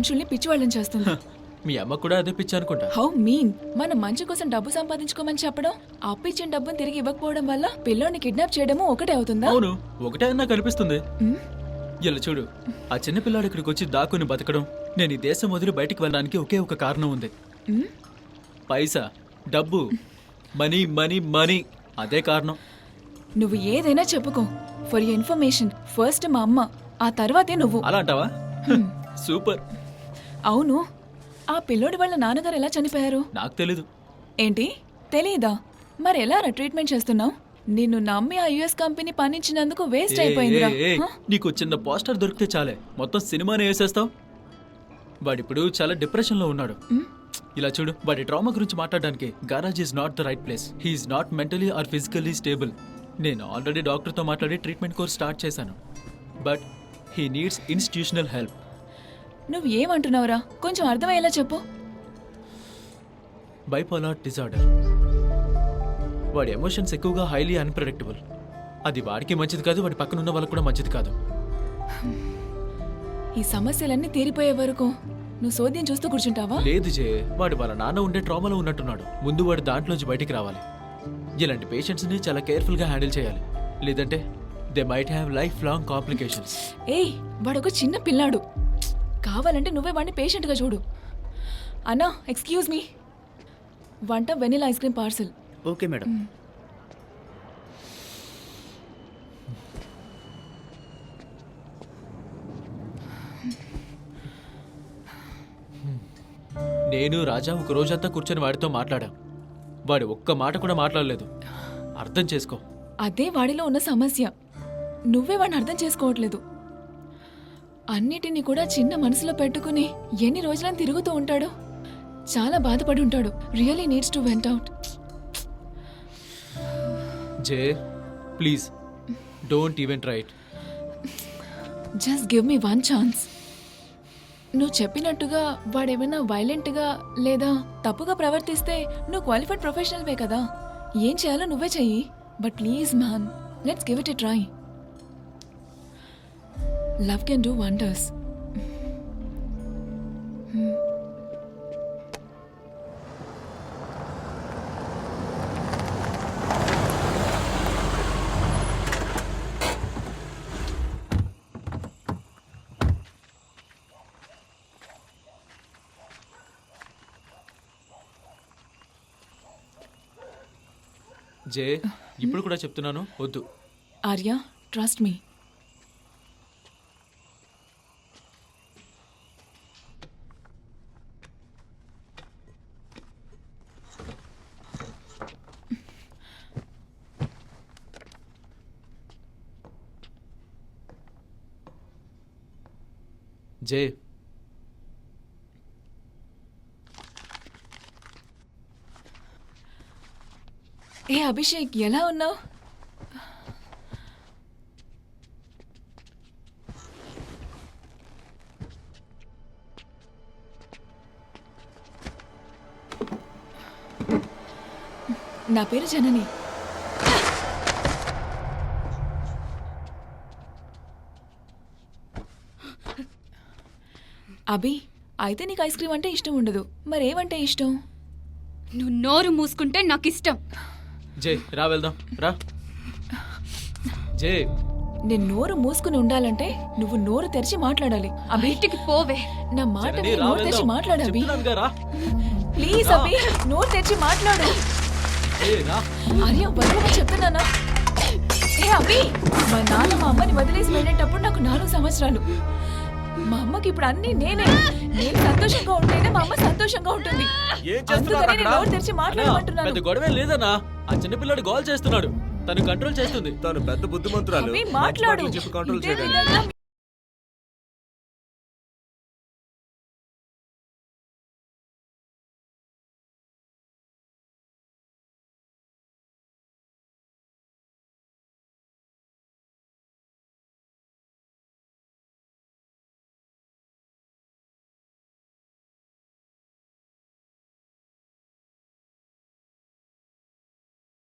మనుషుల్ని పిచ్చివాళ్ళని చేస్తుంది. మీ అమ్మ కూడా అదే పిచ్చి అనుకుంటా. How mean? మన మంచి కోసం డబ్బు సంపాదించుకోమని చెప్పడం, అప్పిచ్చిన డబ్బును తిరిగి ఇవ్వకపోవడం వల్ల పిల్లోని కిడ్నాప్ చేయడము ఒకటే అవుతుందా? అవును, ఒకటే నాకు అనిపిస్తుంది. మ్? ఇలా చూడు, ఆ చిన్న పిల్లాడు ఇక్కడికి వచ్చి దాక్కుని బతకడం, నేను ఈ దేశం వదిలి బయటికి వెళ్ళడానికి ఒకే ఒక కారణం ఉంది. మ్? పైసా, డబ్బు, మనీ మనీ మనీ, అదే కారణం. నువ్వు ఏదైనా చెప్పుకో. ఫర్ యూర్ ఇన్ఫర్మేషన్, ఫస్ట్ మా అమ్మ, ఆ తర్వాతే నువ్వు. అలా అంటావా? సూపర్. అవును, ఆ పిల్లోడి వాళ్ళ నాన్నగారు ఎలా చనిపోయారు? నాకు తెలీదు. ఏంటి, తెలీదా? మరి ఎలా ట్రీట్మెంట్ చేస్తున్నావు? నిన్ను నమ్మి ఆ యుఎస్ కంపెనీ పనిచ్చినందుకు వేస్ట్ అయిపోయిందిరా. నీకు చిన్న పోస్టర్ దొరికితే చాలే మొత్తం సినిమానే వేసేస్తావు. వాడిప్పుడు చాలా డిప్రెషన్ లో ఉన్నాడు. ఇలా చూడు, వాడి ట్రామా గురించి మాట్లాడడానికి garage is not the right place. He is not mentally or physically stable. నేను ఆల్రెడీ డాక్టర్తో మాట్లాడి ట్రీట్మెంట్ కోర్స్ స్టార్ట్ చేశాను. But he needs institutional help. నువ్వు ఏమంటున్నావురా? కొంచెం అర్థమయ్యేలా చెప్పు. Bipolar disorder. వాడి ఎమోషన్స్ ఎక్కువగా హైలీ అన్ప్రెడిక్టబుల్. అది వాడికి మంచిది కాదు, వాడి పక్కన ఉన్న వాళ్ళకి కూడా మంచిది కాదు. ఈ సమస్యలన్నీ తీరిపోయే వరకు నువ్వు సోద్యం చూస్తూ కూర్చుంటావా? లేదు జే, వాడు వాళ్ళ నాన్న ఉండే ట్రామాలో ఉన్నట్టున్నాడు. ముందు వాడు దాంట్లోంచి బయటికి రావాలి. ఇలాంటి పేషెంట్స్ ని చాలా కేర్ఫుల్ గా హ్యాండిల్ చేయాలి, లేదంటే they might have life long complications. ఏయ్, వాడొక చిన్న పిల్లాడు. కావాలంటే నువ్వే వాడిని పేషెంట్గా చూడు. అన్నా, ఎక్స్క్యూజ్ మీ, వంట vanilla ice cream parcel. Okay madam. నేను రాజా ఒక రోజంతా కూర్చొని వాడితో మాట్లాడాం. వాడు ఒక్క మాట కూడా మాట్లాడలేదు. అర్థం చేసుకో. అదే వాడిలో ఉన్న సమస్య. నువ్వే వాడిని అర్థం చేసుకోవట్లేదు. అన్నిటినీ కూడా చిన్న మనసులో పెట్టుకుని ఎన్ని రోజులని తిరుగుతూ ఉంటాడు. చాలా బాధపడి ఉంటాడు. Really needs to went out. J, please don't even try it. Just give me one chance. నువ్వు చెప్పినట్టుగా వాడేమైనా వైలెంట్గా లేదా తప్పుగా ప్రవర్తిస్తే నువ్వు క్వాలిఫైడ్ ప్రొఫెషనల్వే కదా. ఏం చేయాలో నువ్వే చెయ్యి. But please man, let's give it a try. Love can do wonders. Jay, ఇప్పుడు కూడా చెప్తున్నాను, వద్దు. Arya, trust me. జే, ఏ అభిషేక్, ఎలా ఉన్నావు? నా పేరు జనని. అభి, అయితే నీకు ఐస్ క్రీమ్ అంటే ఇష్టం ఉండదు. మరేమంటే ఇష్టం? నువ్వు నోరు మూసుకుంటే నాకు ఇష్టం. జే, రా వెళ్దాం, రా. జే, నేను నోరు మూసుకుని ఉండాలంటే నువ్వు నోరు తెరిచి మాట్లాడాలి. బయటికి పోవే. నా మాట జనని, విని రా నోరు తెరిచి వెళ్దాం. మాట్లాడు అభి. చెప్తున్నానుగా, రా. ప్లీజ్ అభి, నోరు తెరిచి మాట్లాడు. జే, రా. ఆర్య, వదలమని చెప్తున్నానా? ఏ అభి, మా నాన్న మా అమ్మని వదిలేసి వెళ్ళేటప్పుడు నాకు 4 సంవత్సరాలు. మా అమ్మకి ఇప్పుడు అన్ని నేనే. నేను సంతోషంగా ఉంటేనే మా అమ్మ సంతోషంగా ఉంటుంది. అందుకని నేను నోరు తెరిచి మాట్లాడమంటున్నాను. పెద్ద గొడవ లేదన్నా. ఆ చిన్నపిల్లాడు గోల్ చేస్తున్నాడు. తను కంట్రోల్ చేస్తుంది. తను పెద్ద బుద్ధిమంతురాలు. అభి, మాట్లాడు. చెప్పి కంట్రోల్ ఇదే చేయడానికి. విధంగా